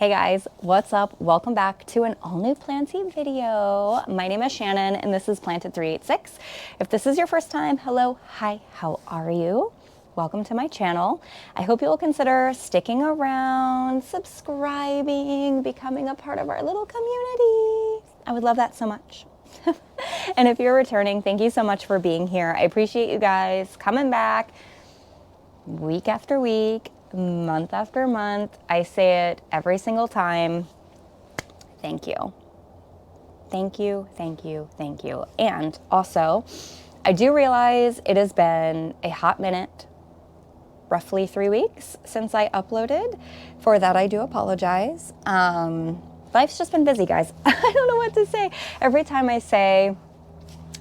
Hey guys, what's up? Welcome back to an all new planting video. My name is Shannon and this is Planted 386. If this is your first time, hello, hi, how are you? Welcome to my channel. I hope you'll consider sticking around, subscribing, becoming a part of our little community. I would love that so much. And if you're returning, thank you so much for being here. I appreciate you guys coming back week after week, month after month. I say it every single time. Thank you. Thank you, thank you, thank you. And also, I do realize it has been a hot minute, roughly 3 weeks since I uploaded. For that, I do apologize. Life's just been busy, guys. I don't know what to say. Every time I say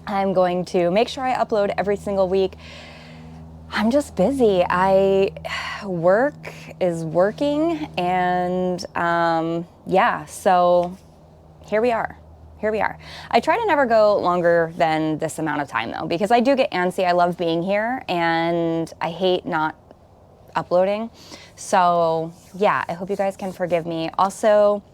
I'm going to make sure I upload every single week, I'm just busy. Work is working, and yeah, so here we are. I try to never go longer than this amount of time though, because I do get antsy. I love being here and I hate not uploading. So yeah, I hope you guys can forgive me. Also,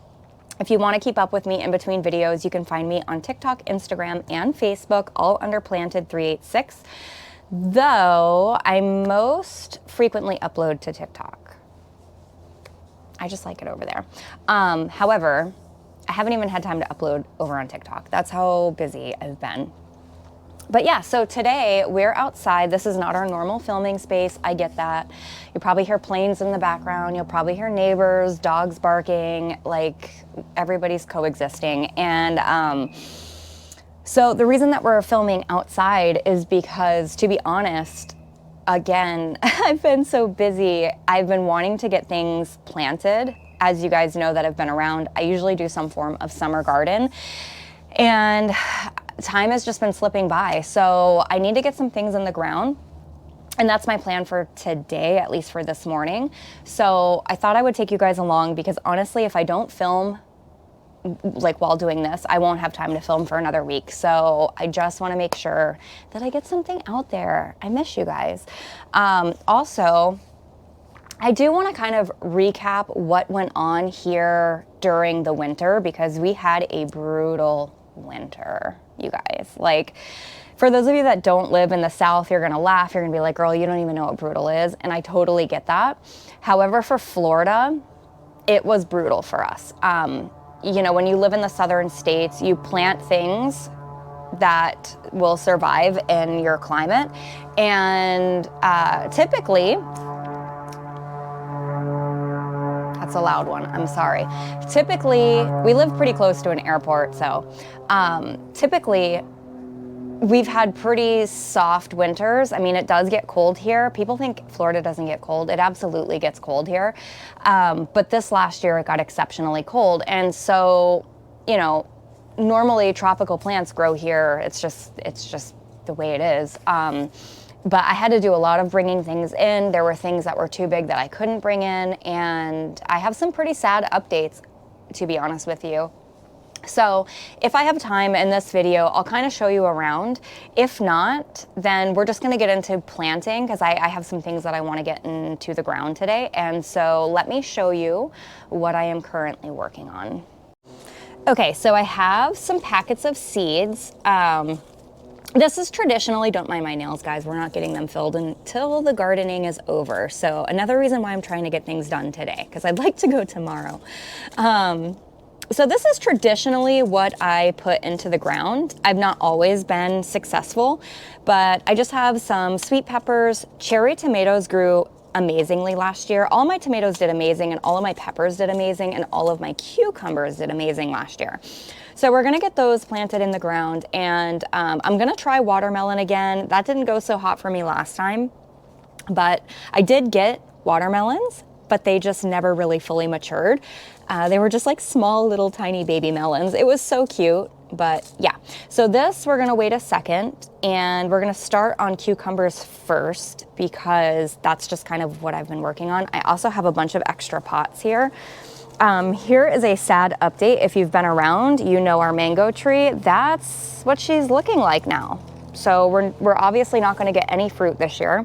if you want to keep up with me in between videos, you can find me on TikTok, Instagram, and Facebook, all under Planted 386. Though I most frequently upload to TikTok. I just like it over there. However, I haven't even had time to upload over on TikTok. That's how busy I've been. But yeah, so today we're outside. This is not our normal filming space. I get that. You probably hear planes in the background. You'll probably hear neighbors, dogs barking, like everybody's coexisting. And so the reason that we're filming outside is because, to be honest, again, I've been so busy. I've been wanting to get things planted. As you guys know that have been around, I usually do some form of summer garden. And time has just been slipping by. So I need to get some things in the ground. And that's my plan for today, at least for this morning. So I thought I would take you guys along because honestly, if I don't film like while doing this, I won't have time to film for another week. So I just want to make sure that I get something out there. I miss you guys. Also, I do want to kind of recap what went on here during the winter because we had a brutal winter, you guys. Like, for those of you that don't live in the South, you're going to laugh. You're going to be like, girl, you don't even know what brutal is. And I totally get that. However, for Florida, it was brutal for us. You know, when you live in the southern states, you plant things that will survive in your climate. And typically, that's a loud one, I'm sorry. Typically, we live pretty close to an airport, so typically, we've had pretty soft winters. I mean, it does get cold here. People think Florida doesn't get cold. It absolutely gets cold here. But this last year, it got exceptionally cold. And so, you know, normally tropical plants grow here. It's just the way it is. But I had to do a lot of bringing things in. There were things that were too big that I couldn't bring in. And I have some pretty sad updates, to be honest with you. So if I have time in this video, I'll kind of show you around. If not, then we're just going to get into planting because I have some things that I want to get into the ground today. And so let me show you what I am currently working on. Okay, so I have some packets of seeds. This is traditionally, don't mind my nails, guys, we're not getting them filled until the gardening is over. So another reason why I'm trying to get things done today, because I'd like to go tomorrow. So this is traditionally what I put into the ground. I've not always been successful, but I just have some sweet peppers. Cherry tomatoes grew amazingly last year. All my tomatoes did amazing, and all of my peppers did amazing, and all of my cucumbers did amazing last year. So we're gonna get those planted in the ground, and I'm gonna try watermelon again. That didn't go so hot for me last time, but I did get watermelons, but they just never really fully matured. They were just like small little tiny baby melons. It was so cute, but yeah. So this, we're gonna wait a second and we're gonna start on cucumbers first because that's just kind of what I've been working on. I also have a bunch of extra pots here. Here is a sad update. If you've been around, you know our mango tree. That's what she's looking like now. So we're obviously not gonna get any fruit this year.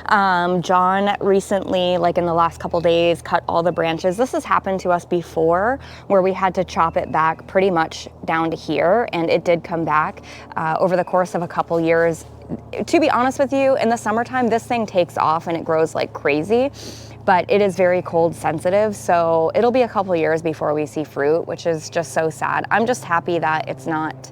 John recently, like in the last couple days, cut all the branches. This has happened to us before where we had to chop it back pretty much down to here, and it did come back over the course of a couple years. To be honest with you, in the summertime, this thing takes off and it grows like crazy, but it is very cold sensitive. So it'll be a couple years before we see fruit, which is just so sad. I'm just happy that it's not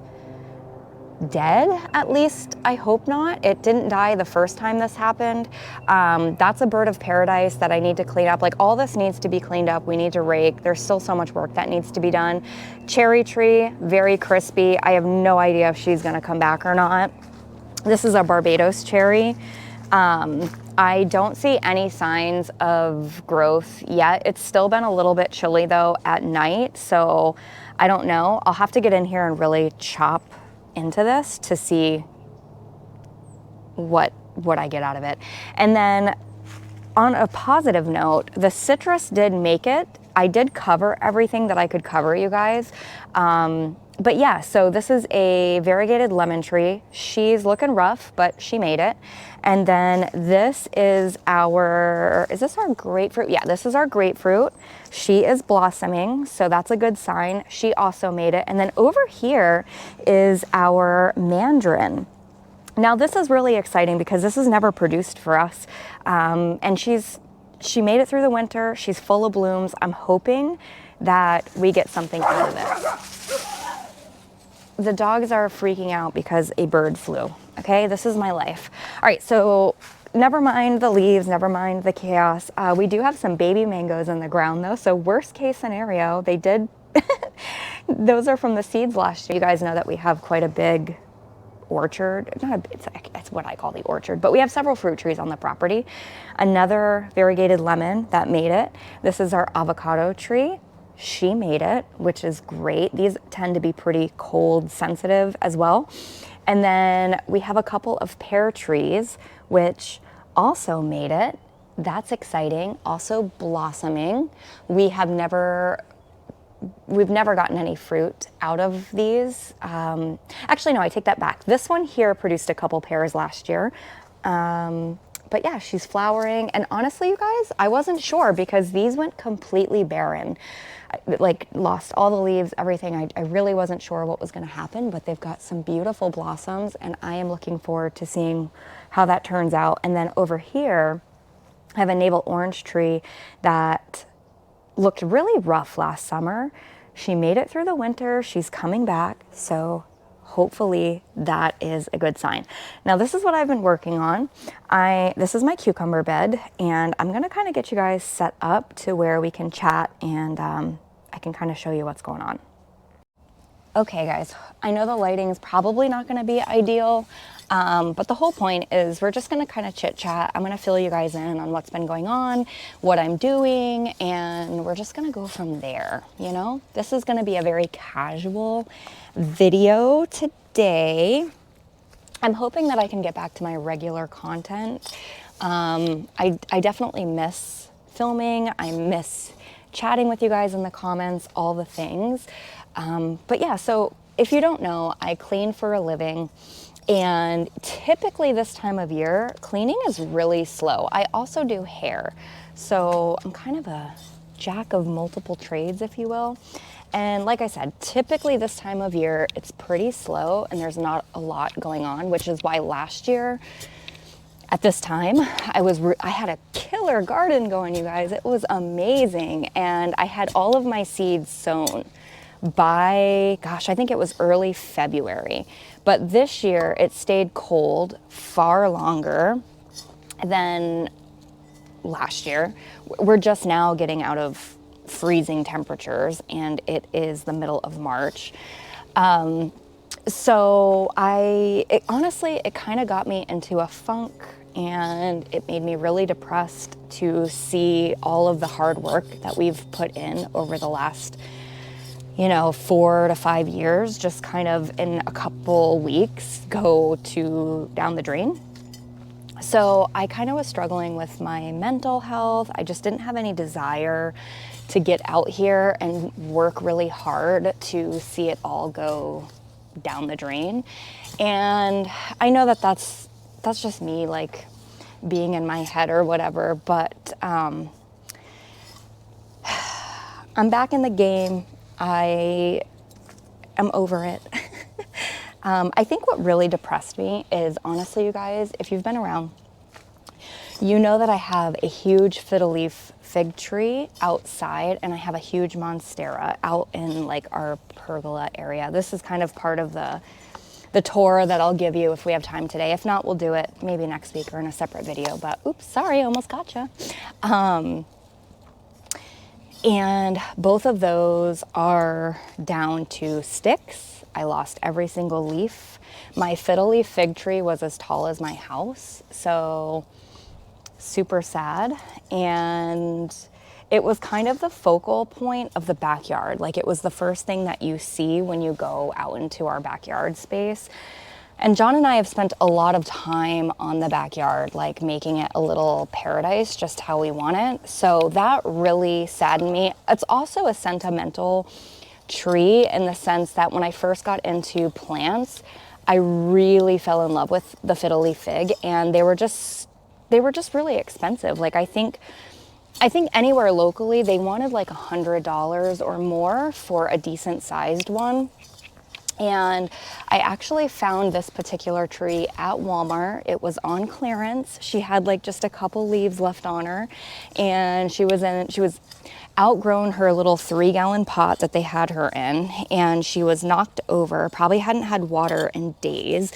dead, at least I hope not. It didn't die the first time this happened. That's a bird of paradise that I need to clean up. Like, all this needs to be cleaned up. We need to rake. There's still so much work that needs to be done. Cherry tree, very crispy. I have no idea if she's gonna come back or not. This is a Barbados cherry. I don't see any signs of growth yet. It's still been a little bit chilly though at night, so I don't know. I'll have to get in here and really chop into this to see what I get out of it. And then on a positive note, the citrus did make it. I did cover everything that I could cover, you guys. But yeah, so this is a variegated lemon tree. She's looking rough, but she made it. And then this is is this our grapefruit? Yeah, this is our grapefruit. She is blossoming, so that's a good sign. She also made it. And then over here is our mandarin. Now this is really exciting because this is never produced for us. And she made it through the winter. She's full of blooms. I'm hoping that we get something out of this. The dogs are freaking out because a bird flew. Okay, this is my life. All right, so never mind the leaves, never mind the chaos. We do have some baby mangoes in the ground though, so worst case scenario, they did, those are from the seeds last year. You guys know that we have quite a big orchard. It's what I call the orchard, but we have several fruit trees on the property. Another variegated lemon that made it. This is our avocado tree. She made it, which is great. These tend to be pretty cold sensitive as well. And then we have a couple of pear trees, which also made it. That's exciting. Also blossoming. We've never gotten any fruit out of these. Actually, no, I take that back. This one here produced a couple pears last year. But yeah, she's flowering. And honestly, you guys, I wasn't sure because these went completely barren. Like, lost all the leaves, everything. I really wasn't sure what was going to happen, but they've got some beautiful blossoms and I am looking forward to seeing how that turns out. And then over here, I have a navel orange tree that looked really rough last summer. She made it through the winter. She's coming back. So hopefully that is a good sign. Now this is what I've been working on. This is my cucumber bed and I'm gonna kind of get you guys set up to where we can chat and I can kind of show you what's going on. Okay guys, I know the lighting is probably not gonna be ideal, but the whole point is we're just gonna kind of chit chat. I'm gonna fill you guys in on what's been going on, what I'm doing, and we're just gonna go from there, you know? This is gonna be a very casual video today. I'm hoping that I can get back to my regular content. I definitely miss filming. I miss chatting with you guys in the comments, all the things. But yeah, so if you don't know, I clean for a living. And typically this time of year, cleaning is really slow. I also do hair. So I'm kind of a jack of multiple trades, if you will. And like I said, typically this time of year, it's pretty slow and there's not a lot going on, which is why last year at this time, I had a killer garden going, you guys. It was amazing. And I had all of my seeds sown by, gosh, I think it was early February. But this year it stayed cold far longer than last year. We're just now getting out of freezing temperatures and it is the middle of March. So honestly, it kind of got me into a funk and it made me really depressed to see all of the hard work that we've put in over the last, 4 to 5 years, just kind of in a couple weeks go down the drain. So I kind of was struggling with my mental health. I just didn't have any desire to get out here and work really hard to see it all go down the drain. And I know that that's just me, like, being in my head or whatever, but I'm back in the game. I am over it. I think what really depressed me is, honestly, you guys, if you've been around, you know that I have a huge fiddle leaf fig tree outside, and I have a huge monstera out in like our pergola area. This is kind of part of the tour that I'll give you if we have time today. If not, we'll do it maybe next week or in a separate video, but oops, sorry, almost gotcha. And both of those are down to sticks. I lost every single leaf. My fiddle leaf fig tree was as tall as my house, so super sad. And it was kind of the focal point of the backyard. Like, it was the first thing that you see when you go out into our backyard space. And John and I have spent a lot of time on the backyard, like making it a little paradise, just how we want it. So that really saddened me. It's also a sentimental tree in the sense that when I first got into plants, I really fell in love with the fiddle leaf fig, and they were just really expensive. Like, I think anywhere locally, they wanted like $100 or more for a decent sized one. And I actually found this particular tree at Walmart. It was on clearance. She had like just a couple leaves left on her, and she was outgrown her little 3-gallon pot that they had her in, and she was knocked over, probably hadn't had water in days.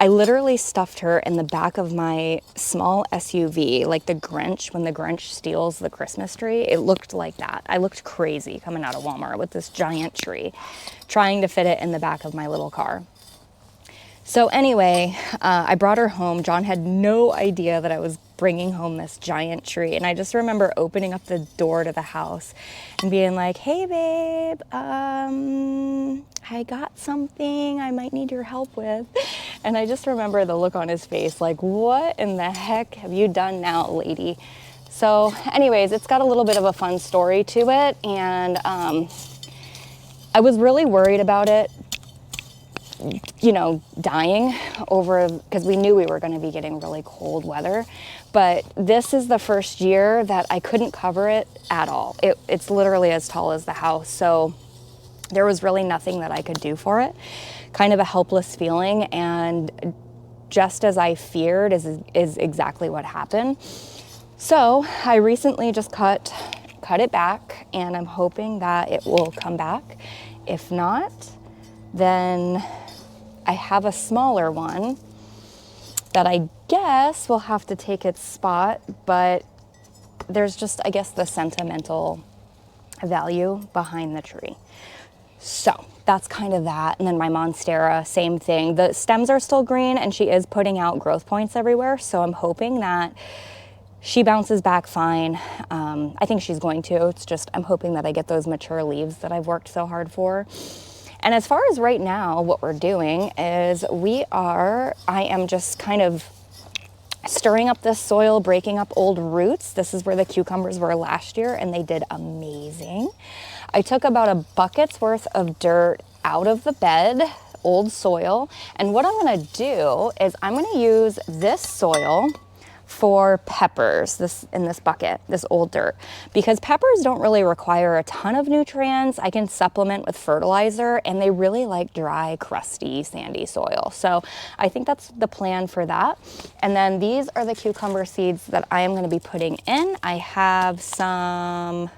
I literally stuffed her in the back of my small SUV, like the Grinch, when the Grinch steals the Christmas tree. It looked like that. I looked crazy coming out of Walmart with this giant tree, trying to fit it in the back of my little car. So anyway, I brought her home. John had no idea that I was bringing home this giant tree. And I just remember opening up the door to the house and being like, hey babe, I got something I might need your help with. And I just remember the look on his face, like, what in the heck have you done now, lady? So anyways, it's got a little bit of a fun story to it. And I was really worried about it, you know, dying over, because we knew we were going to be getting really cold weather. But this is the first year that I couldn't cover it at all. It's literally as tall as the house. So there was really nothing that I could do for it. Kind of a helpless feeling. And just as I feared is exactly what happened. So I recently just cut it back, and I'm hoping that it will come back. If not, then I have a smaller one that I guess will have to take its spot, but there's just, I guess, the sentimental value behind the tree. So that's kind of that. And then my monstera, same thing. The stems are still green, and she is putting out growth points everywhere. So I'm hoping that she bounces back fine. I think she's going to. It's just, I'm hoping that I get those mature leaves that I've worked so hard for. And as far as right now, what we're doing is I am just kind of stirring up this soil, breaking up old roots. This is where the cucumbers were last year, and they did amazing. I took about a bucket's worth of dirt out of the bed, old soil. And what I'm gonna do is I'm gonna use this soil for peppers, in this bucket, this old dirt, because peppers don't really require a ton of nutrients. I can supplement with fertilizer, and they really like dry, crusty, sandy soil. So I think that's the plan for that. And then these are the cucumber seeds that I am going to be putting in. I have some,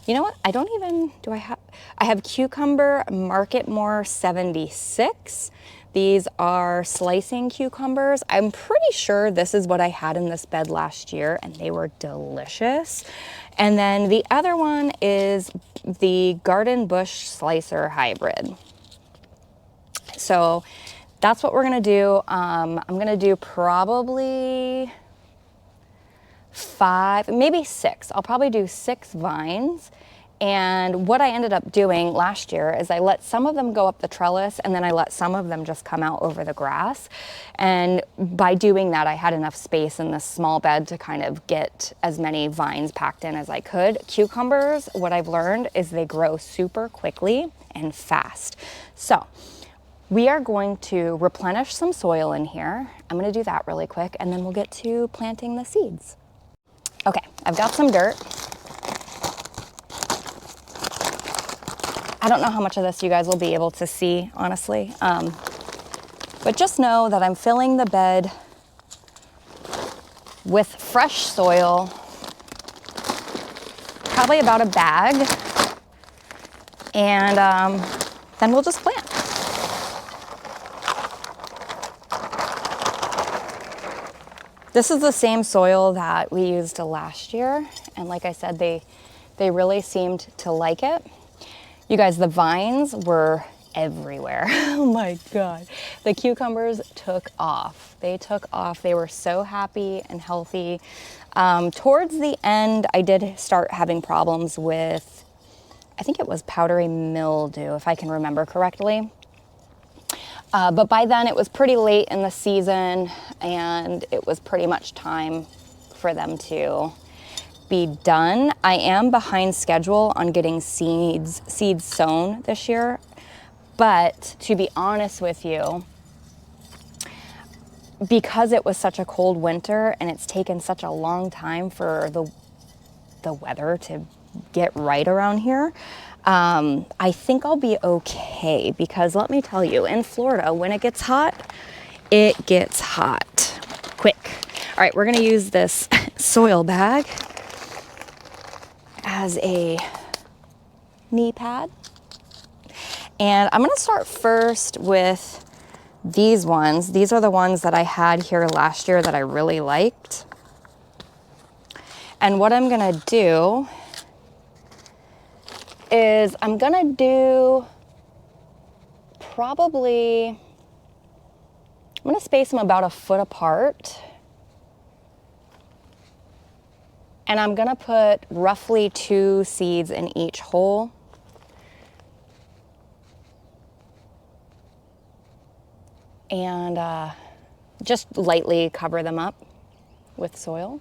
you know what? I have cucumber Marketmore 76. These are slicing cucumbers. I'm pretty sure this is what I had in this bed last year, and they were delicious. And then the other one is the Garden Bush Slicer Hybrid. So that's what we're gonna do. I'm gonna do probably 5, maybe 6. I'll probably do 6 vines. And what I ended up doing last year is I let some of them go up the trellis, and then I let some of them just come out over the grass. And by doing that, I had enough space in this small bed to kind of get as many vines packed in as I could. Cucumbers, what I've learned is they grow super quickly and fast. So We are going to replenish some soil in here. I'm gonna do that really quick, and then we'll get to planting the seeds. Okay, I've got some dirt. I don't know how much of this you guys will be able to see, honestly. But just know that I'm filling the bed with fresh soil, probably about a bag, and then we'll just plant. This is the same soil that we used last year, and like I said, they really seemed to like it. You guys, the vines were everywhere. Oh my God. The cucumbers took off. They took off. They were so happy and healthy. Towards the end, I did start having problems with, I think it was powdery mildew, if I can remember correctly. But by then it was pretty late in the season, and it was pretty much time for them to be done. I am behind schedule on getting seeds sown this year, but to be honest with you, because it was such a cold winter and it's taken such a long time for the weather to get right around here, I think I'll be okay, because let me tell you, in Florida, when it gets hot quick. All right, we're gonna use this soil bag as a knee pad. And I'm gonna start first with these ones. These are the ones that I had here last year that I really liked. And what I'm gonna do is I'm gonna do probably, I'm gonna space them about a foot apart. And I'm gonna put roughly 2 seeds in each hole. And just lightly cover them up with soil.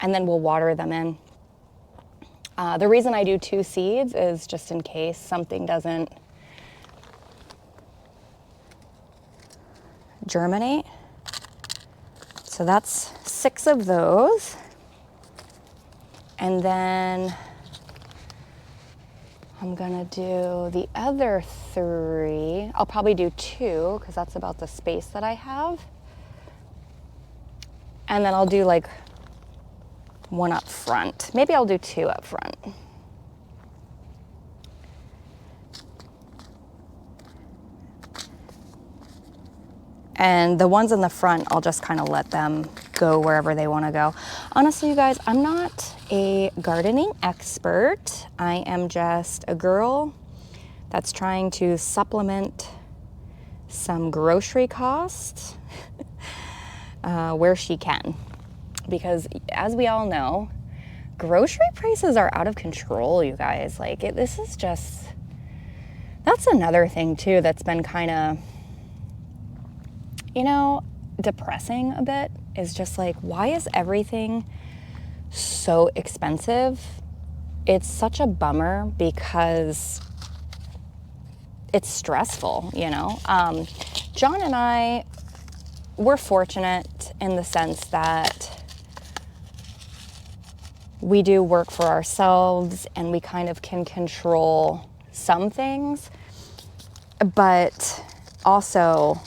And then we'll water them in. The reason I do 2 seeds is just in case something doesn't germinate. So that's 6 of those. And then I'm gonna do the other 3. I'll probably do 2 because that's about the space that I have. And then I'll do like 1 up front. Maybe I'll do 2 up front. And the ones in the front, I'll just kind of let them go wherever they want to go. Honestly, you guys, I'm not a gardening expert. I am just a girl that's trying to supplement some grocery costs where she can. Because as we all know, grocery prices are out of control, you guys. Like, this is just, that's another thing too that's been kind of, you know, depressing a bit, is just like, why is everything so expensive? It's such a bummer because it's stressful, you know? John and I, we're fortunate in the sense that we do work for ourselves and we kind of can control some things, but also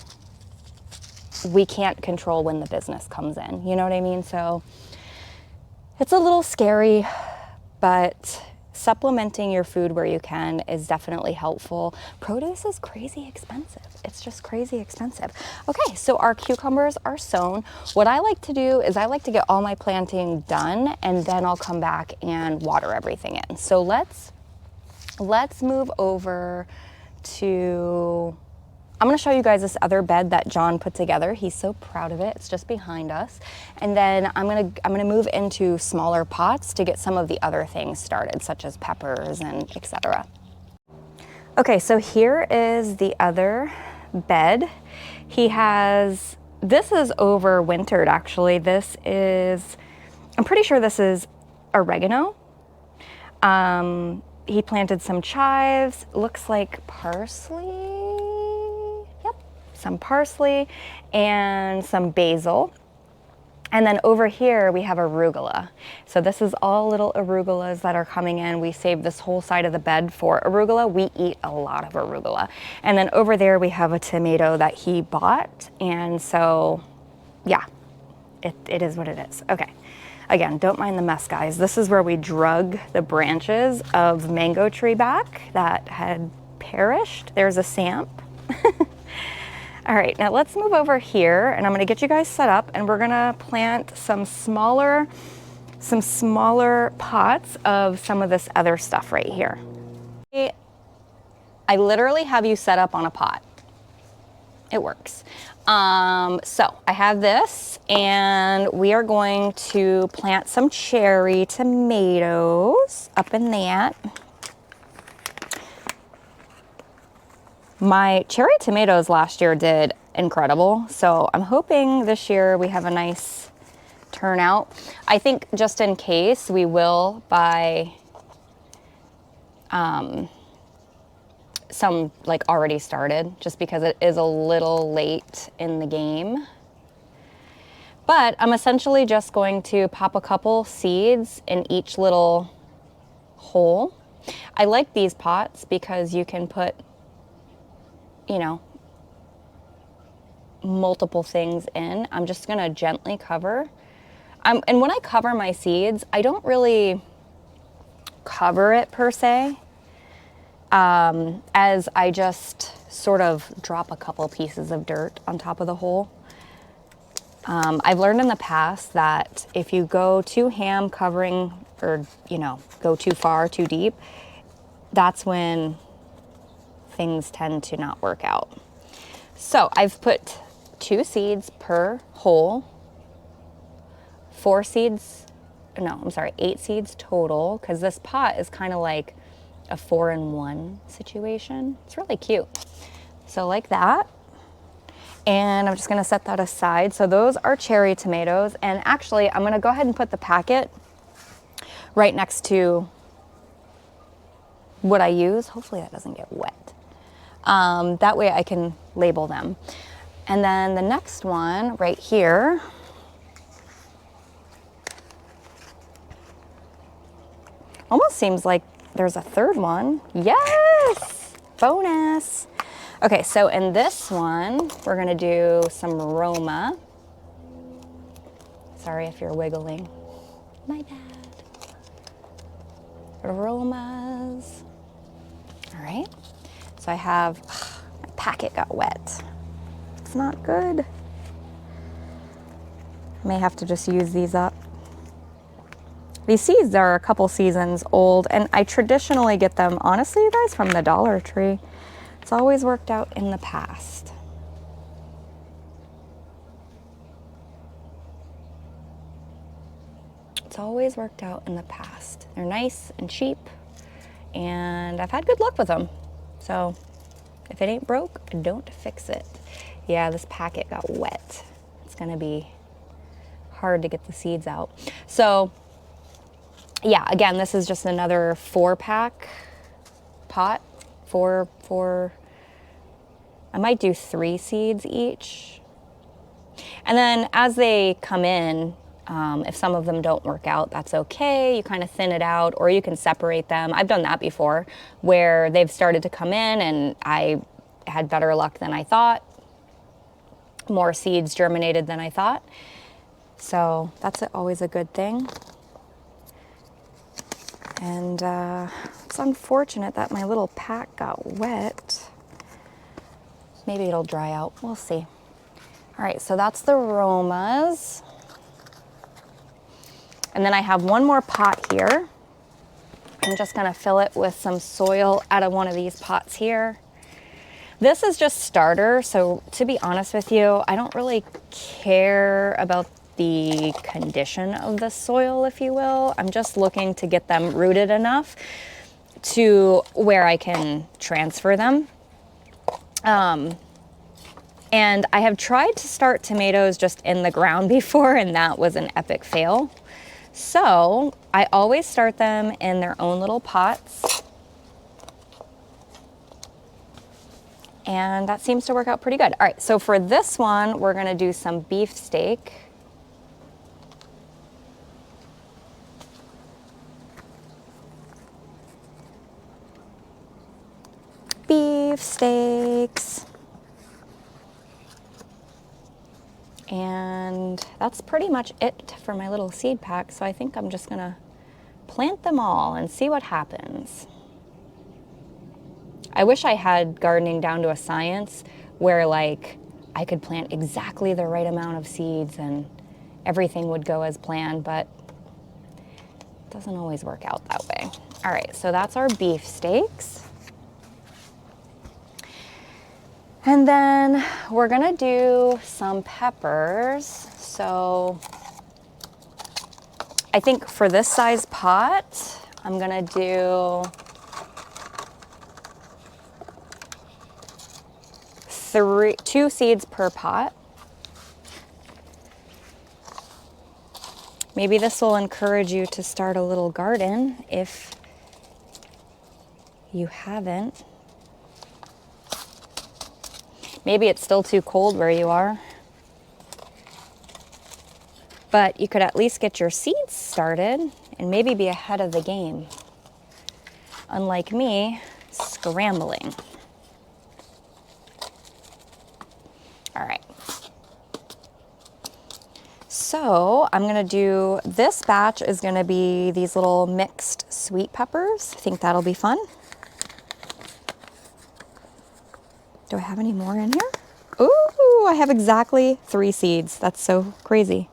we can't control when the business comes in, you know what I mean? So it's a little scary, but supplementing your food where you can is definitely helpful. Produce is crazy expensive. It's just crazy expensive. Okay, so our cucumbers are sown. What I like to do is I like to get all my planting done, and then I'll come back and water everything in. So let's move over to, I'm gonna show you guys this other bed that John put together. He's so proud of it. It's just behind us. And then I'm gonna move into smaller pots to get some of the other things started, such as peppers and etc. Okay, so here is the other bed. He has, this is overwintered actually. This is, I'm pretty sure this is oregano. he planted some chives, looks like parsley. Yep, some parsley and some basil. And then over here we have arugula. So this is all little arugulas that are coming in. We saved this whole side of the bed for arugula. We eat a lot of arugula. And then over there we have a tomato that he bought. And so, yeah, it is what it is. Okay. Again, don't mind the mess, guys. This is where we drug the branches of mango tree back that had perished. There's a samp. All right, now let's move over here and I'm gonna get you guys set up and we're gonna plant some smaller pots of some of this other stuff right here. I literally have you set up on a pot. It works. So I have this and we are going to plant some cherry tomatoes up in that. My cherry tomatoes last year did incredible, so I'm hoping this year we have a nice turnout. I think just in case we will buy some like already started, just because it is a little late in the game. But I'm essentially just going to pop a couple seeds in each little hole. I like these pots because you can put, you know, multiple things in. I'm just gonna gently cover. And when I cover my seeds, I don't really cover it per se, as I just sort of drop a couple pieces of dirt on top of the hole. I've learned in the past that if you go too ham covering or, you know, go too far, too deep, that's when things tend to not work out. So I've put 2 seeds per hole, 8 seeds total, because this pot is kind of like a 4-in-1 situation. It's really cute. So like that. And I'm just gonna set that aside. So those are cherry tomatoes. And actually I'm gonna go ahead and put the packet right next to what I use. Hopefully that doesn't get wet. That way I can label them. And then the next one right here, almost seems like there's a third one. Yes, bonus. Okay, so in this one, we're gonna do some Roma. Sorry if you're wiggling. My bad. Aromas. All right. So I have, my packet got wet. It's not good. I may have to just use these up. These seeds are a couple seasons old and I traditionally get them, honestly, you guys, from the Dollar Tree. It's always worked out in the past. It's always worked out in the past. They're nice and cheap and I've had good luck with them. So if it ain't broke, don't fix it. Yeah, this packet got wet. It's gonna be hard to get the seeds out. So yeah, again, this is just another 4-pack pot. I might do 3 seeds each. And then as they come in, if some of them don't work out, that's okay. You kind of thin it out or you can separate them. I've done that before where they've started to come in and I had better luck than I thought. More seeds germinated than I thought. So that's always a good thing. And it's unfortunate that my little pack got wet. Maybe it'll dry out, we'll see. All right, so that's the Romas. And then I have one more pot here. I'm just gonna fill it with some soil out of one of these pots here. This is just starter, so to be honest with you, I don't really care about the condition of the soil, if you will. I'm just looking to get them rooted enough to where I can transfer them. And I have tried to start tomatoes just in the ground before, and that was an epic fail. So I always start them in their own little pots. And that seems to work out pretty good. All right, so for this one, we're gonna do some beef steak. Beef steaks. And that's pretty much it for my little seed pack. So I think I'm just gonna plant them all and see what happens. I wish I had gardening down to a science where like I could plant exactly the right amount of seeds and everything would go as planned, but it doesn't always work out that way. All right, so that's our beef steaks. And then we're gonna do some peppers. So I think for this size pot, I'm gonna do 2 seeds per pot. Maybe this will encourage you to start a little garden if you haven't. Maybe it's still too cold where you are, but you could at least get your seeds started and maybe be ahead of the game. Unlike me, scrambling. All right. So I'm gonna do, this batch is gonna be these little mixed sweet peppers. I think that'll be fun. Do I have any more in here? Ooh, I have exactly 3 seeds. That's so crazy.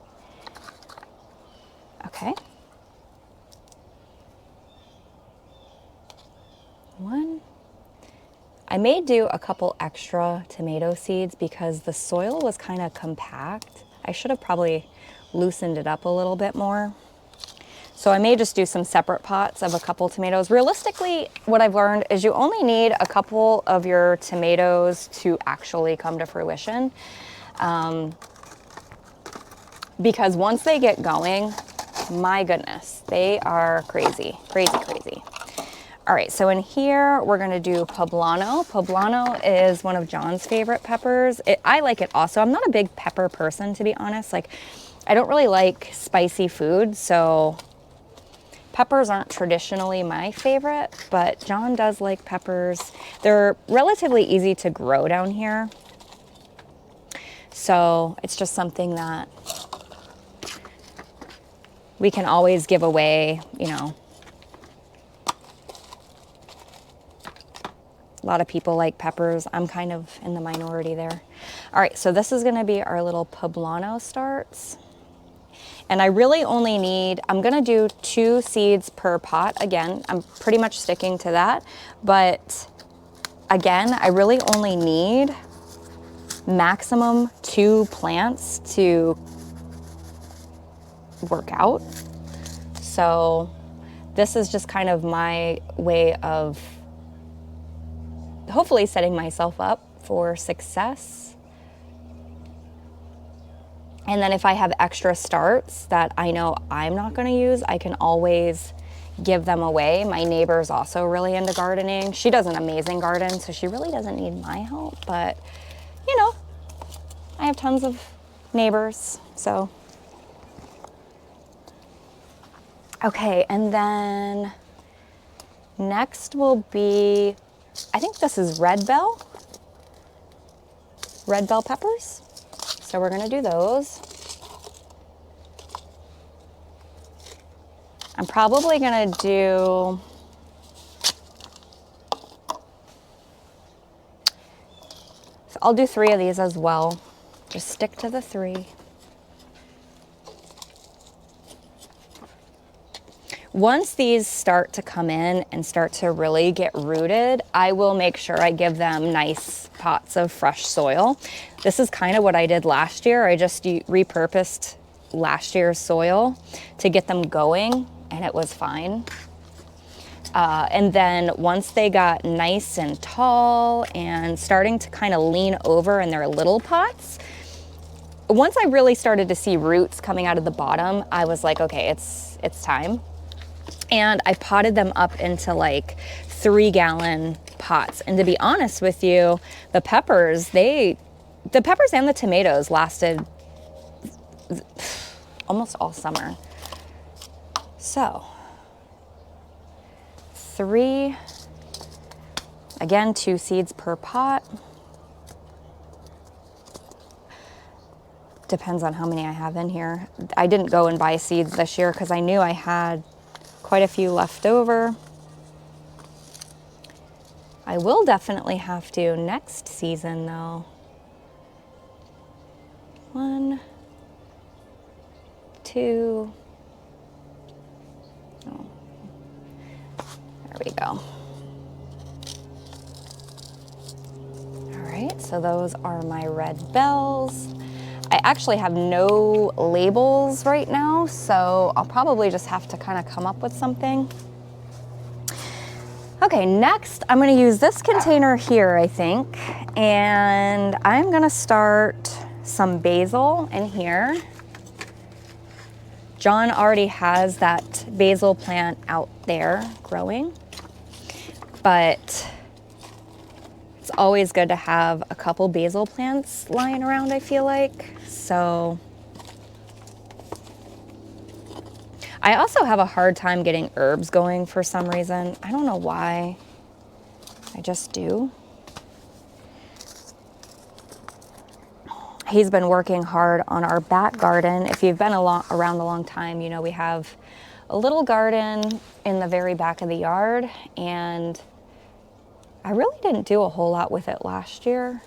Okay. 1. I may do a couple extra tomato seeds because the soil was kind of compact. I should have probably loosened it up a little bit more. So I may just do some separate pots of a couple tomatoes. Realistically, what I've learned is you only need a couple of your tomatoes to actually come to fruition. Because once they get going, my goodness, they are crazy, crazy, crazy. All right, so in here, we're gonna do poblano. Poblano is one of John's favorite peppers. I like it also. I'm not a big pepper person, to be honest. Like, I don't really like spicy food, so peppers aren't traditionally my favorite, but John does like peppers. They're relatively easy to grow down here. So it's just something that we can always give away, you know. A lot of people like peppers. I'm kind of in the minority there. All right, so this is gonna be our little poblano starts. And I really only need, I'm gonna do 2 seeds per pot. Again, I'm pretty much sticking to that. But again, I really only need maximum 2 plants to work out. So this is just kind of my way of hopefully setting myself up for success. And then if I have extra starts that I know I'm not gonna use, I can always give them away. My neighbor's also really into gardening. She does an amazing garden, so she really doesn't need my help, but you know, I have tons of neighbors, so. Okay, and then next will be, I think this is red bell peppers. So we're gonna do those. I'm probably gonna do, so I'll do 3 of these as well. Just stick to the 3. Once these start to come in and start to really get rooted, I will make sure I give them nice pots of fresh soil. This is kind of what I did last year. I just repurposed last year's soil to get them going, and it was fine. And then once they got nice and tall and starting to kind of lean over in their little pots, once I really started to see roots coming out of the bottom, I was like, okay, it's time. And I potted them up into like 3-gallon pots. And to be honest with you, the peppers and the tomatoes lasted almost all summer. So 3, again, 2 seeds per pot. Depends on how many I have in here. I didn't go and buy seeds this year because I knew I had quite a few left over. I will definitely have to next season though. 1, 2, oh, there we go. All right, so those are my red bells. I actually have no labels right now, so I'll probably just have to kind of come up with something. Okay, next I'm gonna use this container here, I think, and I'm gonna start some basil in here. John already has that basil plant out there growing, but it's always good to have a couple basil plants lying around, I feel like. So I also have a hard time getting herbs going for some reason. I don't know why. I just do. He's been working hard on our back garden. If you've been around a long time, you know we have a little garden in the very back of the yard, and I really didn't do a whole lot with it last year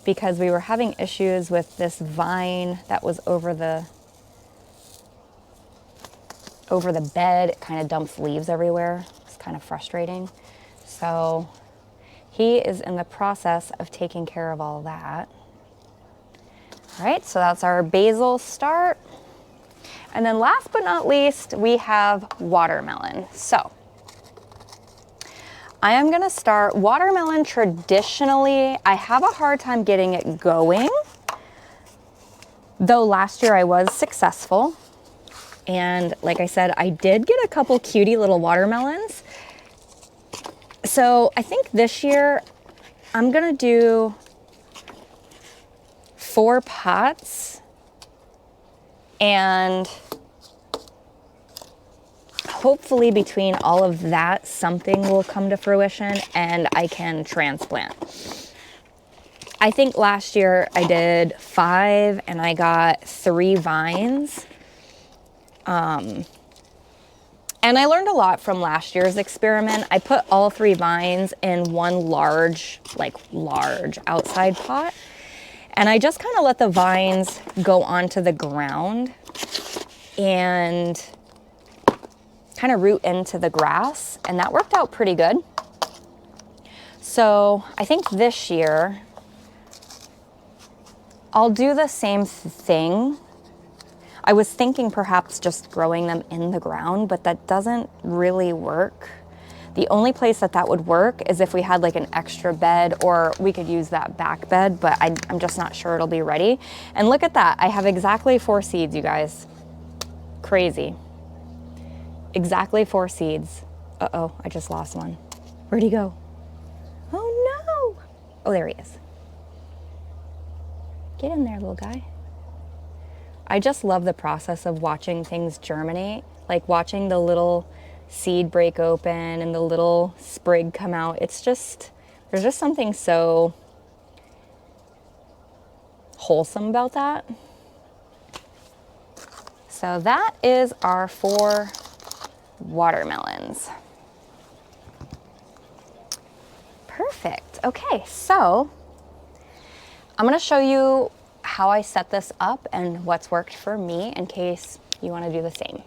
because we were having issues with this vine that was over the bed. It kind of dumps leaves everywhere. It's kind of frustrating. So he is in the process of taking care of all that. All right, so that's our basil start. And then last but not least, we have watermelon. So I am gonna start watermelon. Traditionally, I have a hard time getting it going, though last year I was successful. And like I said, I did get a couple cutie little watermelons. So I think this year I'm gonna do 4 pots, and hopefully between all of that, something will come to fruition and I can transplant. I think last year I did 5 and I got 3 vines. And I learned a lot from last year's experiment. I put all 3 vines in one large outside pot. And I just kind of let the vines go onto the ground and kind of root into the grass. And that worked out pretty good. So I think this year I'll do the same thing. I was thinking perhaps just growing them in the ground, but that doesn't really work. The only place that would work is if we had like an extra bed, or we could use that back bed, but I'm just not sure it'll be ready. And look at that, I have exactly 4 seeds, you guys. Crazy. Exactly 4 seeds. Uh-oh, I just lost one. Where'd he go? Oh no! Oh, there he is. Get in there, little guy. I just love the process of watching things germinate, like watching the little seed break open and the little sprig come out. It's just, there's just something so wholesome about that. So that is our 4 watermelons. Perfect. Okay, so I'm going to show you how I set this up and what's worked for me in case you want to do the same.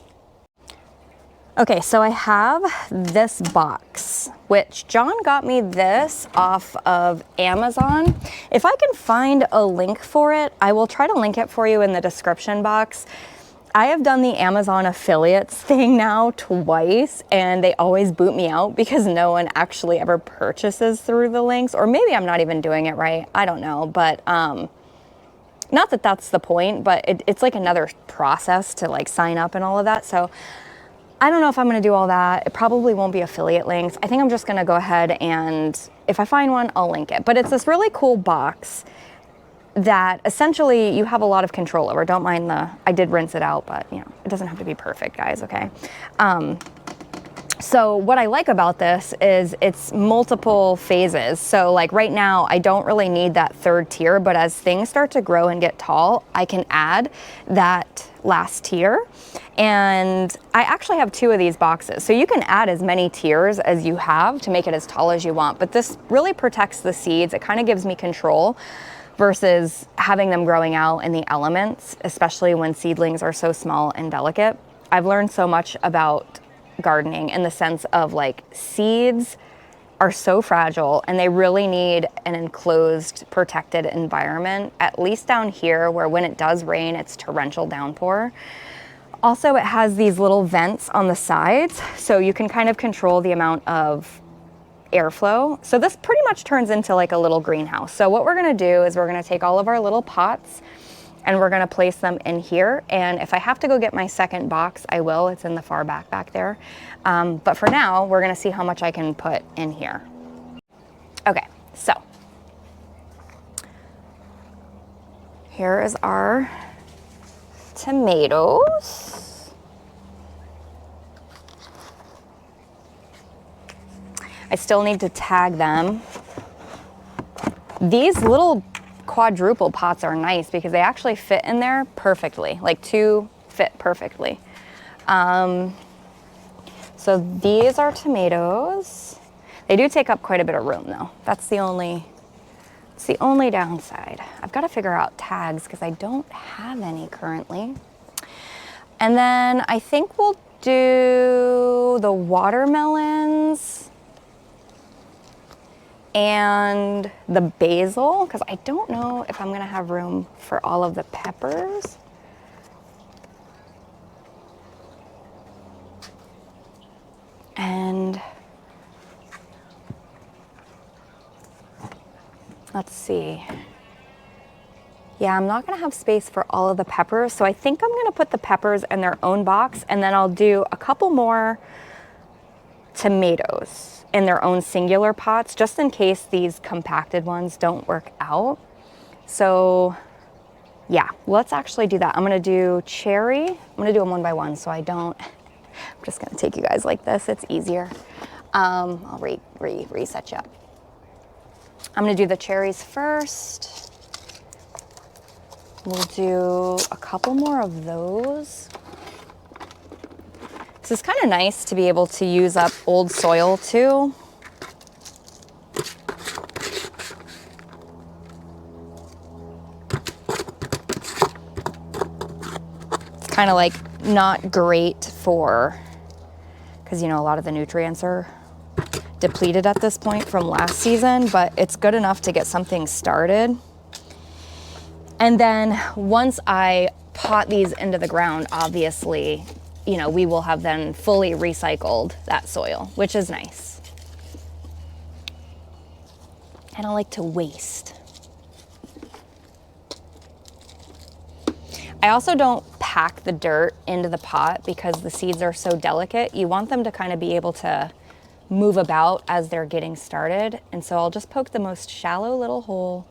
Okay, so I have this box, which John got me this off of Amazon. If I can find a link for it, I will try to link it for you in the description box. I have done the Amazon affiliates thing now twice, and they always boot me out because no one actually ever purchases through the links, or maybe I'm not even doing it right. I don't know, but not that that's the point, but it's like another process to like sign up and all of that. So I don't know if I'm gonna do all that. It probably won't be affiliate links. I think I'm just gonna go ahead and if I find one, I'll link it. But it's this really cool box that essentially you have a lot of control over. Don't mind I did rinse it out, but you know, it doesn't have to be perfect, guys, okay? So what I like about this is it's multiple phases. So like right now, I don't really need that third tier, but as things start to grow and get tall, I can add that last tier. And I actually have 2 of these boxes. So you can add as many tiers as you have to make it as tall as you want, but this really protects the seeds. It kind of gives me control versus having them growing out in the elements, especially when seedlings are so small and delicate. I've learned so much about gardening in the sense of like seeds are so fragile and they really need an enclosed, protected environment, at least down here where when it does rain, it's torrential downpour. Also, it has these little vents on the sides, so you can kind of control the amount of airflow. So this pretty much turns into like a little greenhouse. So what we're gonna do is we're gonna take all of our little pots and we're gonna place them in here. And if I have to go get my second box, I will. It's in the far back there. But for now, we're gonna see how much I can put in here. Okay, so here is our tomatoes. I still need to tag them. These little quadruple pots are nice because they actually fit in there perfectly, like 2 fit perfectly. So these are tomatoes. They do take up quite a bit of room though. It's the only downside. I've got to figure out tags because I don't have any currently. And then I think we'll do the watermelons and the basil, because I don't know if I'm gonna have room for all of the peppers. And let's see. Yeah, I'm not gonna have space for all of the peppers, so I think I'm gonna put the peppers in their own box, and then I'll do a couple more tomatoes in their own singular pots, just in case these compacted ones don't work out. So yeah, let's actually do that. I'm gonna do cherry. I'm gonna do them one by one so I don't, I'm just gonna take you guys like this, it's easier. I'll reset you up. I'm gonna do the cherries first. We'll do a couple more of those. This is kind of nice to be able to use up old soil too. It's kind of like not great for, because you know, a lot of the nutrients are depleted at this point from last season, but it's good enough to get something started. And then once I pot these into the ground, obviously, you know, we will have then fully recycled that soil, which is nice. I don't like to waste. I also don't pack the dirt into the pot because the seeds are so delicate. You want them to kind of be able to move about as they're getting started. And so I'll just poke the most shallow little hole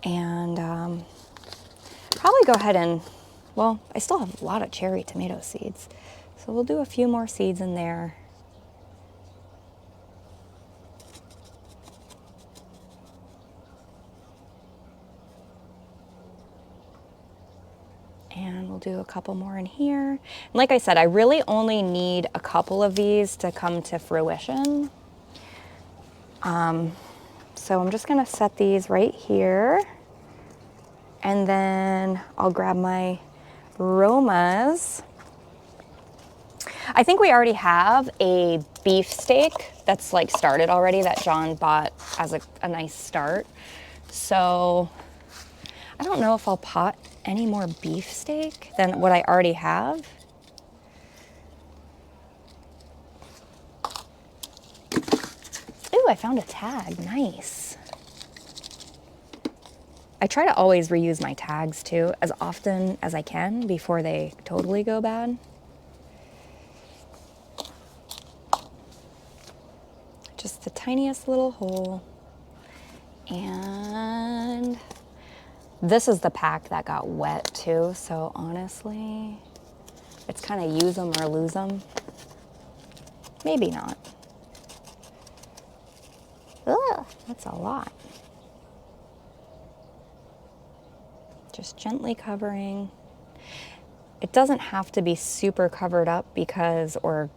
and probably go ahead and, well, I still have a lot of cherry tomato seeds. So we'll do a few more seeds in there. And we'll do a couple more in here. And like I said, I really only need a couple of these to come to fruition. So I'm just gonna set these right here. And then I'll grab my Romas. I think we already have a beef steak that's like started already that John bought as a nice start. So I don't know if I'll pot any more beef steak than what I already have. Ooh, I found a tag, nice. I try to always reuse my tags too, as often as I can before they totally go bad. tiniest little hole. And this is the pack that got wet too, so honestly, it's kind of use them or lose them. Maybe not. Ugh, that's a lot. Just gently covering. It doesn't have to be super covered up because, or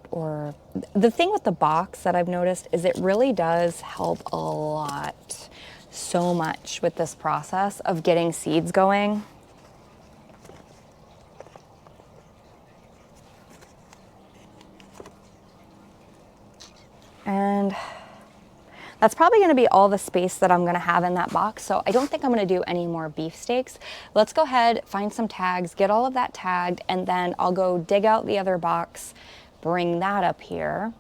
the thing with the box that I've noticed is it really does help a lot, so much with this process of getting seeds going. And that's probably going to be all the space that I'm going to have in that box. So I don't think I'm going to do any more beefsteaks. Let's go ahead, find some tags, get all of that tagged, and then I'll go dig out the other box, bring that up here,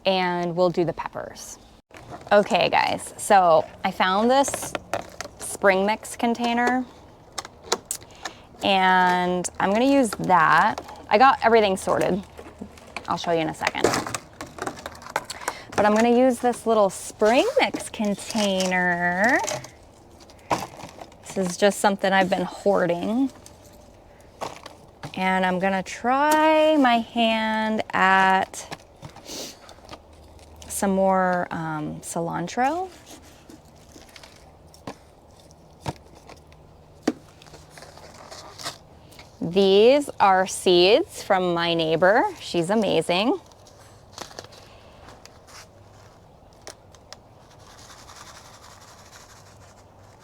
and we'll do the peppers. Okay guys, so I found this spring mix container and I'm going to use that. I got everything sorted. I'll show you in a second. But I'm going to use this little spring mix container. This is just something I've been hoarding. And I'm going to try my hand at some more cilantro. These are seeds from my neighbor. She's amazing.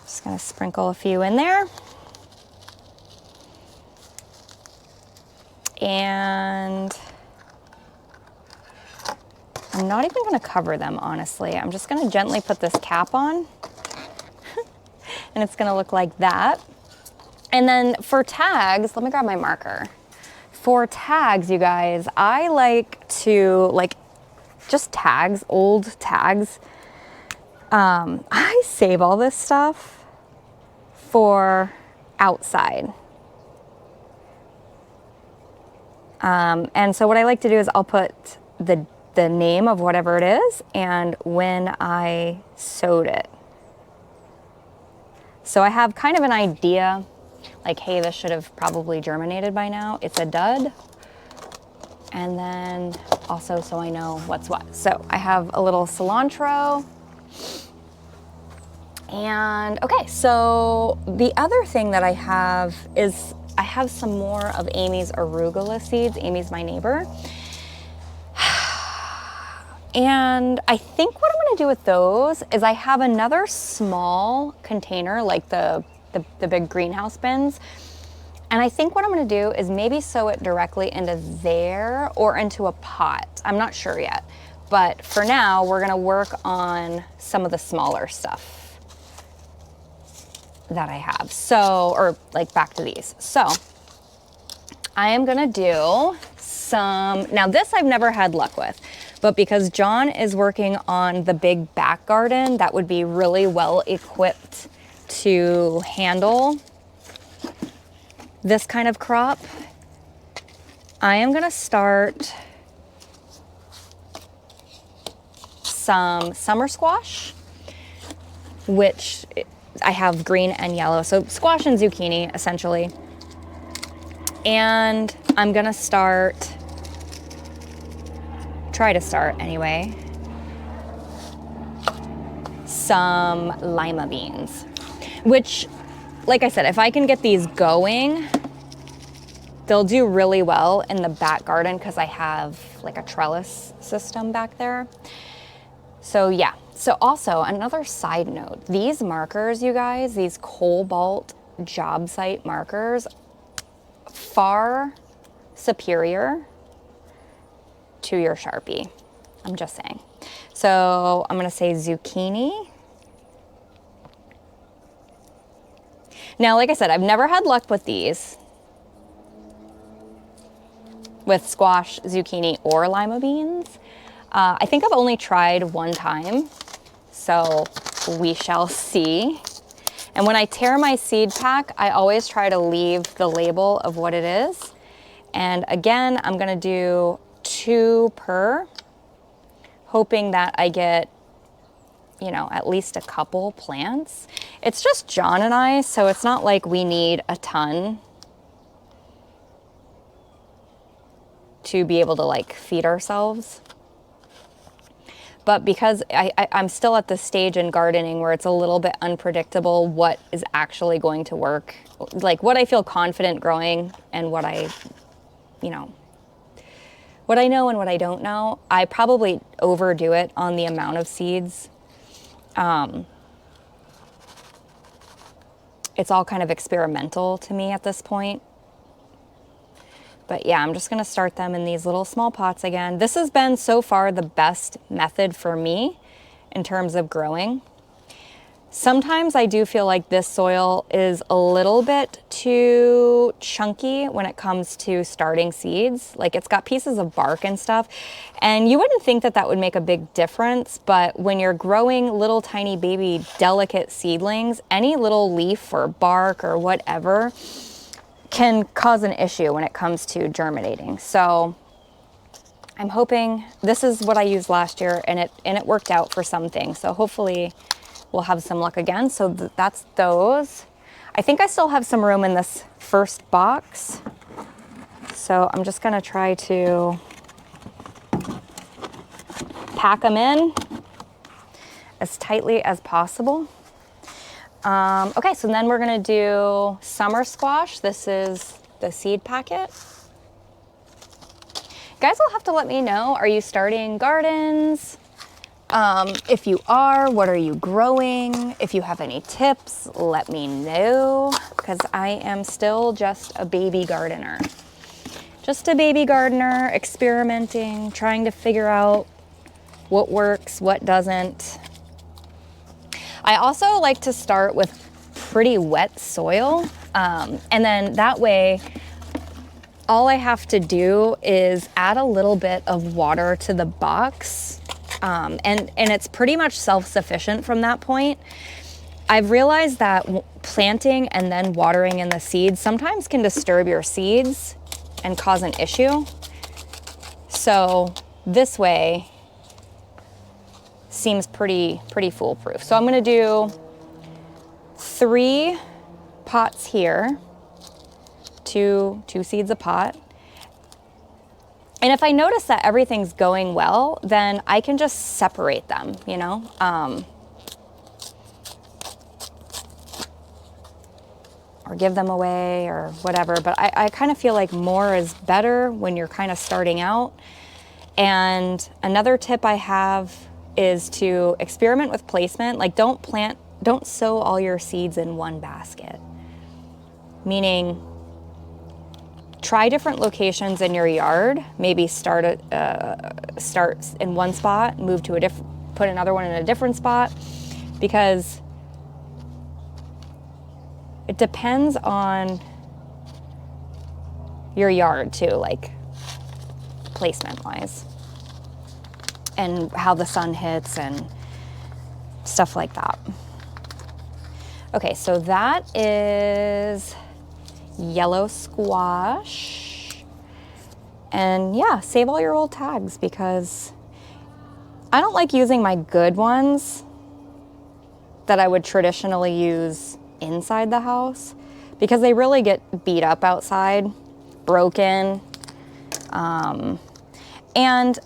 Just gonna sprinkle a few in there. And I'm not even gonna cover them, honestly. I'm just gonna gently put this cap on and it's gonna look like that. And then for tags, let me grab my marker. For tags, you guys, I like to, just tags, old tags. I save all this stuff for outside. And so what I like to do is I'll put the name of whatever it is and when I sowed it. So I have kind of an idea, like, hey, this should have probably germinated by now. It's a dud. And then also so I know what's what. So I have a little cilantro. And okay, so the other thing that I have is I have some more of Amy's arugula seeds. Amy's my neighbor. And I think what I'm gonna do with those is I have another small container, like the big greenhouse bins. And I think what I'm gonna do is maybe sow it directly into there or into a pot. I'm not sure yet. But for now, we're gonna work on some of the smaller stuff that I have. So, or like back to these. So I am gonna do some, now this I've never had luck with, but because John is working on the big back garden that would be really well equipped to handle this kind of crop, I am gonna start some summer squash, which I have green and yellow, so squash and zucchini essentially. And I'm gonna try to start anyway, some lima beans, which, like I said, if I can get these going, they'll do really well in the back garden because I have like a trellis system back there. So yeah. So also another side note, these markers, you guys, these Cobalt job site markers, far superior to your Sharpie. I'm just saying. So I'm gonna say zucchini. Now, like I said, I've never had luck with these, with squash, zucchini, or lima beans. I think I've only tried one time, so we shall see. And when I tear my seed pack, I always try to leave the label of what it is. And again, I'm gonna do 2 per, hoping that I get you know, at least a couple plants. It's just John and I, so it's not like we need a ton to be able to like feed ourselves. But because I'm still at the stage in gardening where it's a little bit unpredictable what is actually going to work, like what I feel confident growing and what I, you know, what I know and what I don't know, I probably overdo it on the amount of seeds. It's all kind of experimental to me at this point. But yeah, I'm just gonna start them in these little small pots again. This has been so far the best method for me in terms of growing. Sometimes I do feel like this soil is a little bit too chunky when it comes to starting seeds. Like it's got pieces of bark and stuff. And you wouldn't think that that would make a big difference, but when you're growing little tiny baby delicate seedlings, any little leaf or bark or whatever can cause an issue when it comes to germinating. So I'm hoping, this is what I used last year and it worked out for some things. So hopefully we'll have some luck again. So that's those. I think I still have some room in this first box. So I'm just gonna try to pack them in as tightly as possible. Okay, so then we're gonna do summer squash. This is the seed packet. You guys will have to let me know, are you starting gardens? If you are, what are you growing? If you have any tips, let me know, because I am still just a baby gardener. Just a baby gardener, experimenting, trying to figure out what works, what doesn't. I also like to start with pretty wet soil, and then that way, all I have to do is add a little bit of water to the box, and it's pretty much self-sufficient from that point. I've realized that planting and then watering in the seeds sometimes can disturb your seeds and cause an issue. So this way seems pretty foolproof. So I'm gonna do 3 pots here, two seeds a pot. And if I notice that everything's going well, then I can just separate them, you know? Or give them away or whatever. But I kind of feel like more is better when you're kind of starting out. And another tip I have is to experiment with placement. Like don't sow all your seeds in one basket. Meaning, try different locations in your yard. Maybe start in one spot, move to put another one in a different spot, because it depends on your yard too, like placement wise, and how the sun hits and stuff like that. Okay, so that is yellow squash. And yeah, save all your old tags, because I don't like using my good ones that I would traditionally use inside the house, because they really get beat up outside, broken. And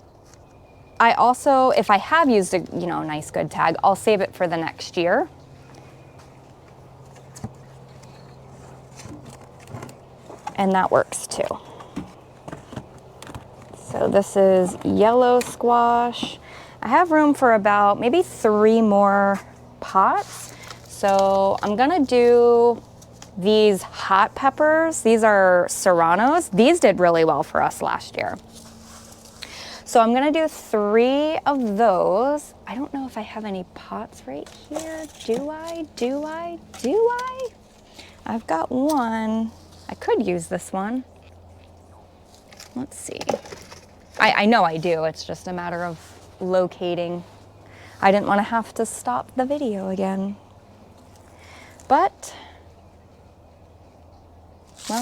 I also, if I have used a nice good tag, I'll save it for the next year. And that works too. So this is yellow squash. I have room for about maybe 3 more pots. So I'm gonna do these hot peppers. These are serranos. These did really well for us last year. So I'm gonna do 3 of those. I don't know if I have any pots right here. Do I? I've got one. I could use this one. Let's see. I know I do. It's just a matter of locating. I didn't want to have to stop the video again. But, well,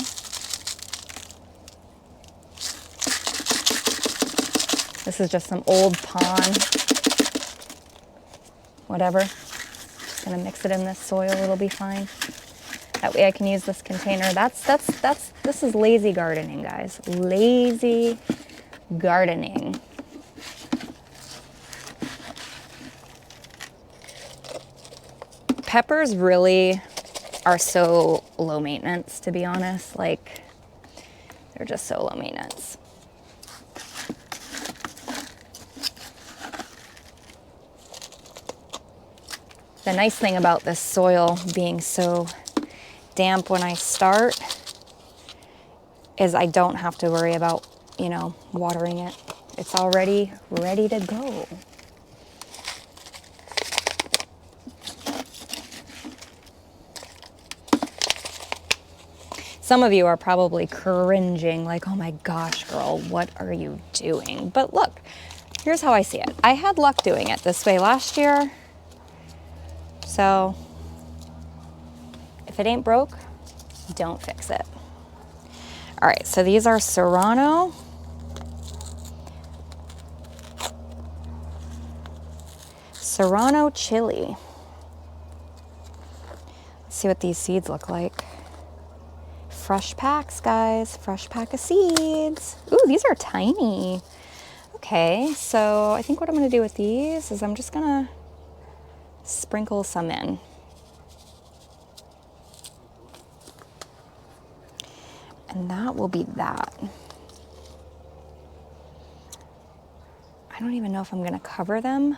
this is just some old pond. whatever. Just gonna mix it in this soil, it'll be fine. That way I can use this container. This is lazy gardening, guys. Lazy gardening. Peppers really are so low maintenance, to be honest. Like, they're just so low maintenance. The nice thing about this soil being so damp when I start is I don't have to worry about, you know, watering it. It's already ready to go. Some of you are probably cringing like, oh my gosh, girl, what are you doing? But look, here's how I see it. I had luck doing it this way last year. So if it ain't broke, don't fix it. All right, so these are serrano. Serrano chili. Let's see what these seeds look like. Fresh packs, guys, fresh pack of seeds. Ooh, these are tiny. Okay, so I think what I'm gonna do with these is I'm just gonna sprinkle some in. And that will be that. I don't even know if I'm gonna cover them.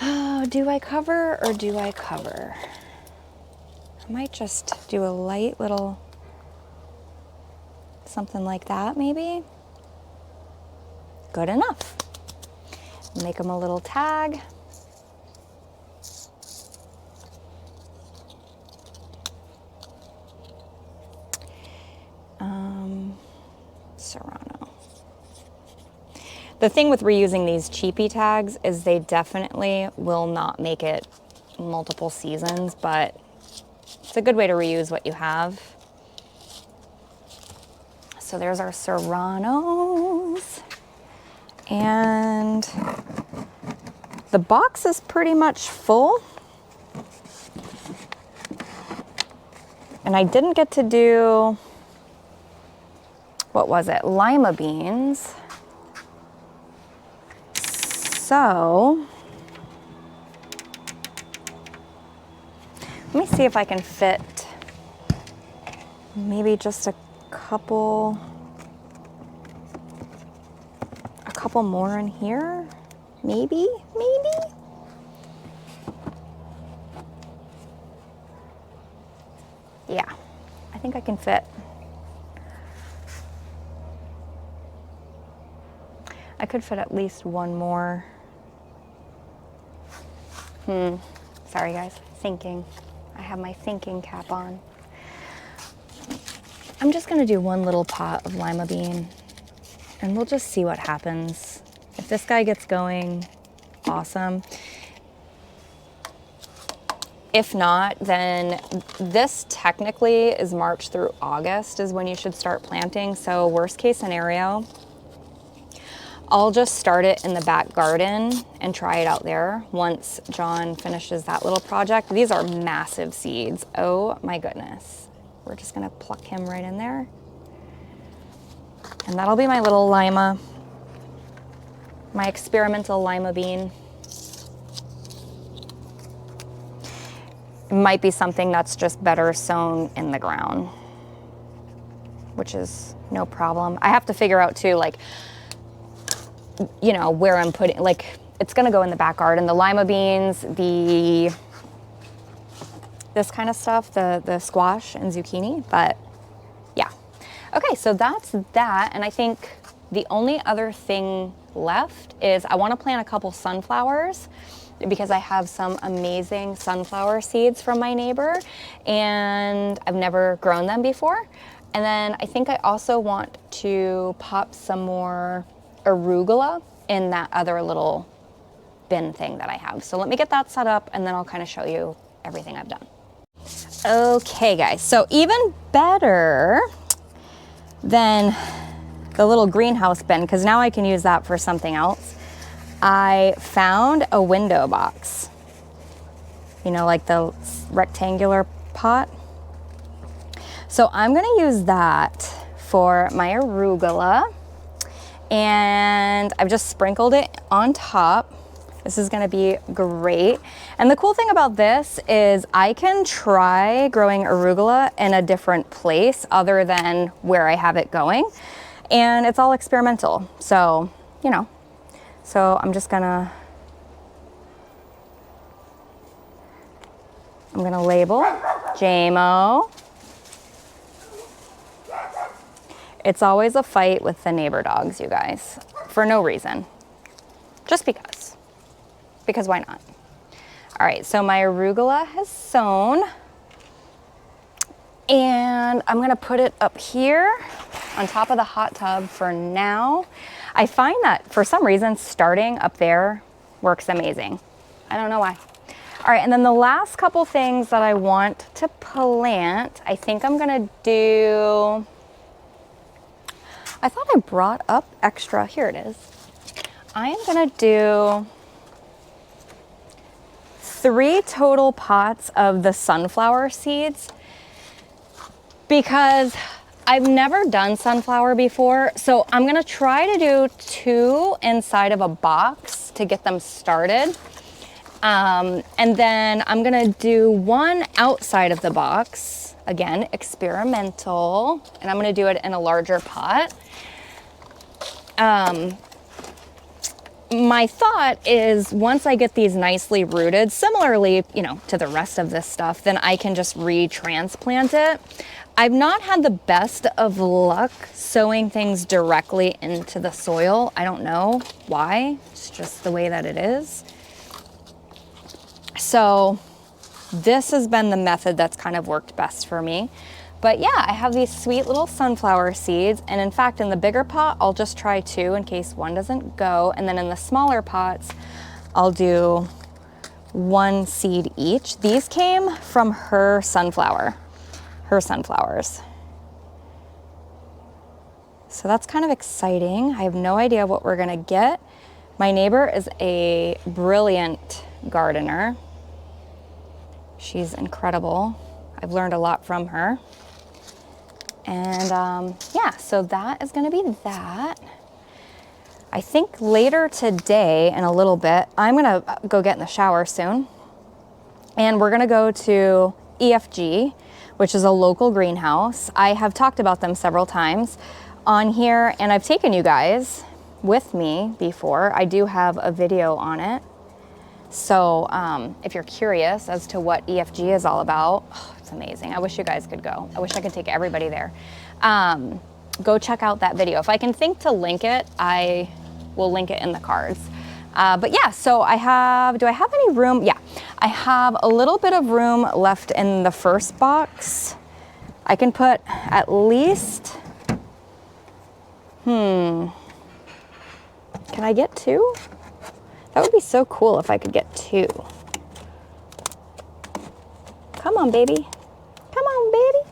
Oh, do I cover or do I cover? I might just do a light little something like that, maybe. Good enough. Make them a little tag. Serrano. The thing with reusing these cheapy tags is they definitely will not make it multiple seasons, but it's a good way to reuse what you have. So there's our serranos. And the box is pretty much full. And I didn't get to do, what was it? Lima beans. So let me see if I can fit maybe just a couple more in here. Maybe. Yeah, I think I can fit. I could fit at least one more. Sorry guys, thinking. I have my thinking cap on. I'm just gonna do one little pot of lima bean and we'll just see what happens. If this guy gets going, awesome. If not, then this technically is March through August is when you should start planting. So worst case scenario, I'll just start it in the back garden and try it out there once John finishes that little project. These are massive seeds. Oh my goodness. We're just gonna pluck him right in there. And that'll be my little lima, my experimental lima bean. It might be something that's just better sown in the ground, which is no problem. I have to figure out too, like, you know, where I'm putting, like, it's gonna go in the back garden. The lima beans, this kind of stuff, the squash and zucchini, but yeah. Okay, so that's that. And I think the only other thing left is I wanna plant a couple sunflowers because I have some amazing sunflower seeds from my neighbor and I've never grown them before. And then I think I also want to pop some more arugula in that other little bin thing that I have. So let me get that set up and then I'll kind of show you everything I've done. Okay guys, so even better than the little greenhouse bin, because now I can use that for something else. I found a window box, you know, like the rectangular pot. So I'm gonna use that for my arugula, and I've just sprinkled it on top. This is gonna be great. And the cool thing about this is I can try growing arugula in a different place other than where I have it going. And it's all experimental. So, you know, so I'm gonna label JMO. It's always a fight with the neighbor dogs, you guys, for no reason, just because. Because why not? All right, so my arugula has sown, and I'm gonna put it up here on top of the hot tub for now. I find that for some reason, starting up there works amazing. I don't know why. All right, and then the last couple things that I want to plant, I think I'm gonna do, I thought I brought up extra, here it is. I am gonna do 3 total pots of the sunflower seeds because I've never done sunflower before. So I'm gonna try to do 2 inside of a box to get them started. And then I'm gonna do 1 outside of the box, again, experimental, and I'm gonna do it in a larger pot. My thought is once I get these nicely rooted, similarly, you know, to the rest of this stuff, then I can just retransplant it. I've not had the best of luck sowing things directly into the soil. I don't know why, it's just the way that it is. So this has been the method that's kind of worked best for me. But yeah, I have these sweet little sunflower seeds. And in fact, in the bigger pot, I'll just try 2 in case one doesn't go. And then in the smaller pots, I'll do 1 seed each. These came from her sunflowers. So that's kind of exciting. I have no idea what we're gonna get. My neighbor is a brilliant gardener. She's incredible. I've learned a lot from her. And yeah, so that is gonna be that. I think later today, in a little bit, I'm gonna go get in the shower soon. And we're gonna go to EFG, which is a local greenhouse. I have talked about them several times on here, and I've taken you guys with me before. I do have a video on it. So if you're curious as to what EFG is all about, oh, it's amazing. I wish you guys could go. I wish I could take everybody there. Go check out that video. If I can think to link it, I will link it in the cards. But yeah, so I have, do I have any room? Yeah, I have a little bit of room left in the first box. I can put at least, can I get 2? That would be so cool if I could get 2. Come on, baby. Come on, baby.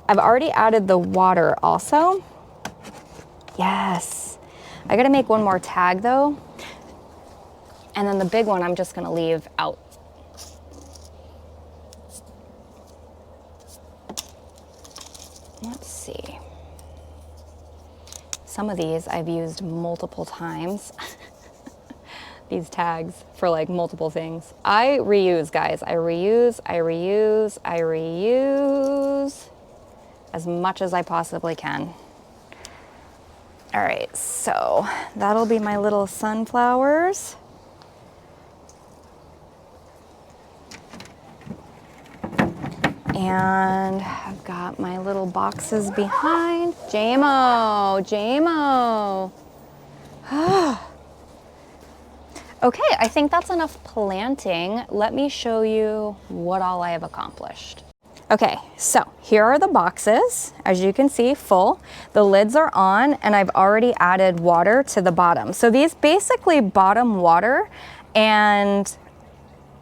I've already added the water also. Yes. I gotta make 1 more tag though. And then the big one I'm just gonna leave out. Let's see. Some of these I've used multiple times. These tags for like multiple things. I reuse, guys. I reuse as much as I possibly can. All right, so that'll be my little sunflowers. And I've got my little boxes behind. JMO. Okay, I think that's enough planting. Let me show you what all I have accomplished. Okay, so here are the boxes. As you can see, full. The lids are on, and I've already added water to the bottom. So these basically bottom water, and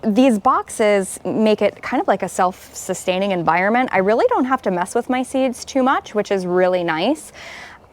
these boxes make it kind of like a self-sustaining environment. I really don't have to mess with my seeds too much, which is really nice.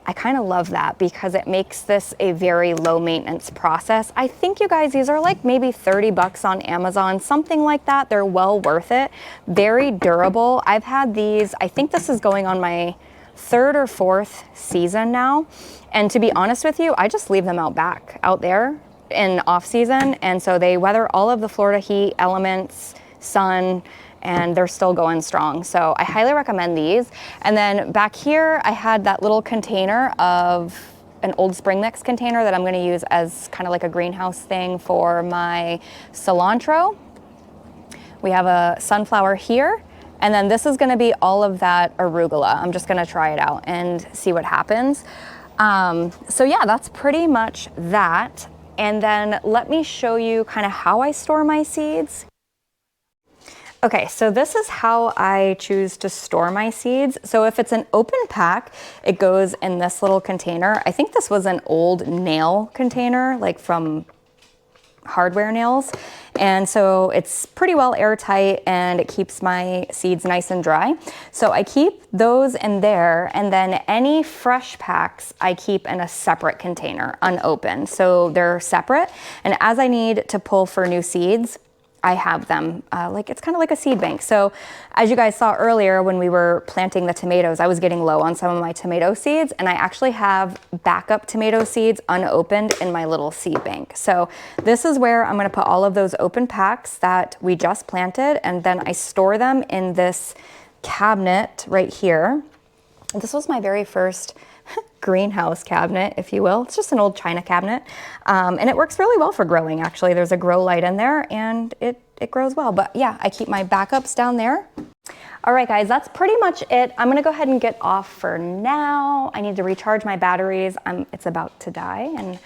I kind of love that because it makes this a very low maintenance process. I think, you guys, these are like maybe 30 bucks on Amazon, something like that. They're well worth it. Very durable. I've had these, I think this is going on my 3rd or 4th season now. And to be honest with you, I just leave them out there in off season. And so they weather all of the Florida heat, elements, sun, and they're still going strong. So I highly recommend these. And then back here, I had that little container of an old spring mix container that I'm gonna use as kind of like a greenhouse thing for my cilantro. We have a sunflower here. And then this is gonna be all of that arugula. I'm just gonna try it out and see what happens. So yeah, that's pretty much that. And then let me show you kind of how I store my seeds. Okay, so this is how I choose to store my seeds. So if it's an open pack, it goes in this little container. I think this was an old nail container, like from hardware nails. And so it's pretty well airtight and it keeps my seeds nice and dry. So I keep those in there, and then any fresh packs I keep in a separate container, unopened. So they're separate. And as I need to pull for new seeds, I have them, like it's kind of like a seed bank. So as you guys saw earlier when we were planting the tomatoes, I was getting low on some of my tomato seeds, and I actually have backup tomato seeds unopened in my little seed bank. So this is where I'm gonna put all of those open packs that we just planted, and then I store them in this cabinet right here. This was my very first greenhouse cabinet, if you will. It's just an old china cabinet. And it works really well for growing, actually. There's a grow light in there and it grows well. But yeah, I keep my backups down there. All right, guys, that's pretty much it. I'm gonna go ahead and get off for now. I need to recharge my batteries. It's about to die. And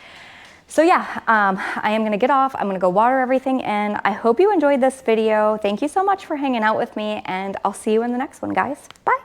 so yeah, I am gonna get off. I'm gonna go water everything in. I hope you enjoyed this video. Thank you so much for hanging out with me, and I'll see you in the next one, guys. Bye.